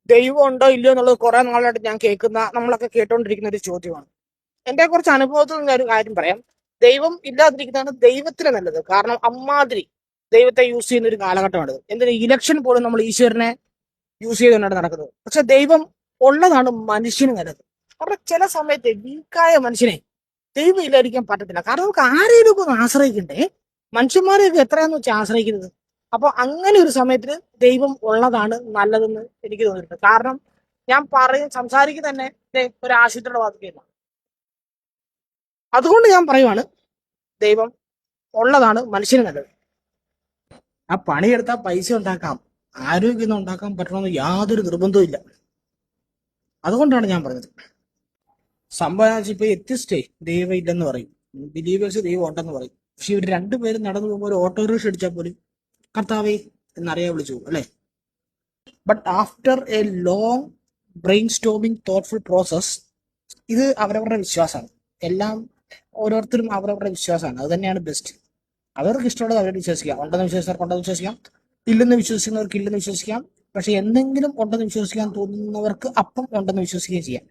ദൈവം ഉണ്ടോ ഇല്ലയോ എന്നുള്ളത് കുറെ നാളായിട്ട് ഞാൻ നമ്മളൊക്കെ കേട്ടോണ്ടിരിക്കുന്ന ഒരു ചോദ്യമാണ്. എന്റെ കുറച്ച് അനുഭവത്തിൽ നിന്ന് ഒരു കാര്യം പറയാം. ദൈവം ഇല്ലാതിരിക്കുന്നതാണ് ദൈവത്തിന് നല്ലത്. കാരണം അമ്മാതിരി ദൈവത്തെ യൂസ് ചെയ്യുന്ന ഒരു കാലഘട്ടമാണ്. എന്തിന് ഇലക്ഷൻ പോലും നമ്മൾ ഈശ്വരനെ യൂസ് ചെയ്തുകൊണ്ടാണ് നടക്കുന്നത്. പക്ഷെ ദൈവം ഉള്ളതാണ് മനുഷ്യന് നല്ലത്. കാരണം ചില സമയത്ത് വീക്കായ മനുഷ്യനെ ദൈവം ഇല്ലാതിരിക്കാൻ പറ്റത്തില്ല. കാരണം നമുക്ക് ആരെയും ഒന്ന് ആശ്രയിക്കണ്ടേ? മനുഷ്യന്മാരെയൊക്കെ എത്രയാന്ന് വെച്ചാൽ ആശ്രയിക്കുന്നത്. അപ്പൊ അങ്ങനെ ഒരു സമയത്തിന് ദൈവം ഉള്ളതാണ് നല്ലതെന്ന് എനിക്ക് തോന്നിയിട്ടുണ്ട്. കാരണം ഞാൻ സംസാരിക്കുന്ന തന്നെ ഒരു ആശുപത്രിയുടെ വാതിക്കല്ല. അതുകൊണ്ട് ഞാൻ പറയുവാണ്, ദൈവം ഉള്ളതാണ് മനുഷ്യന് നല്ലത്. ആ പണിയെടുത്താൽ പൈസ ഉണ്ടാക്കാം, ആരോഗ്യം ഉണ്ടാക്കാൻ പറ്റണമെന്ന് യാതൊരു നിർബന്ധവും ഇല്ല. അതുകൊണ്ടാണ് ഞാൻ പറഞ്ഞത്. സംഭവം ഇപ്പൊ എത്തിസ്റ്റേ ദൈവം ഇല്ലെന്ന് പറയും, ബിലീവേഴ്സ് ദൈവം ഉണ്ടെന്ന് പറയും. പക്ഷെ ഇവർ രണ്ടുപേരും നടന്നു പോകുമ്പോൾ ഒരു ഓട്ടോറിക്ഷ അടിച്ചാൽ പോലും കർത്താവേ എന്നറിയാൻ വിളിച്ചു പോകും അല്ലെ. But after A long brain storming thoughtful process, ഇത് അവരവരുടെ വിശ്വാസമാണ്. എല്ലാം ഓരോരുത്തരും അവരവരുടെ വിശ്വാസമാണ്. അത് തന്നെയാണ് ബെസ്റ്റ്. അവർക്ക് ഇഷ്ടമുള്ളത് അവരോട് വിശ്വസിക്കാം. ഉണ്ടെന്ന് വിശ്വസിച്ചവർക്ക് ഉണ്ടെന്ന് വിശ്വസിക്കാം, ഇല്ലെന്ന് വിശ്വസിക്കുന്നവർക്ക് ഇല്ലെന്ന് വിശ്വസിക്കാം. പക്ഷെ എന്തെങ്കിലും ഉണ്ടെന്ന് വിശ്വസിക്കാൻ തോന്നുന്നവർക്ക് അപ്പം ഉണ്ടെന്ന് വിശ്വസിക്കുകയും ചെയ്യാം.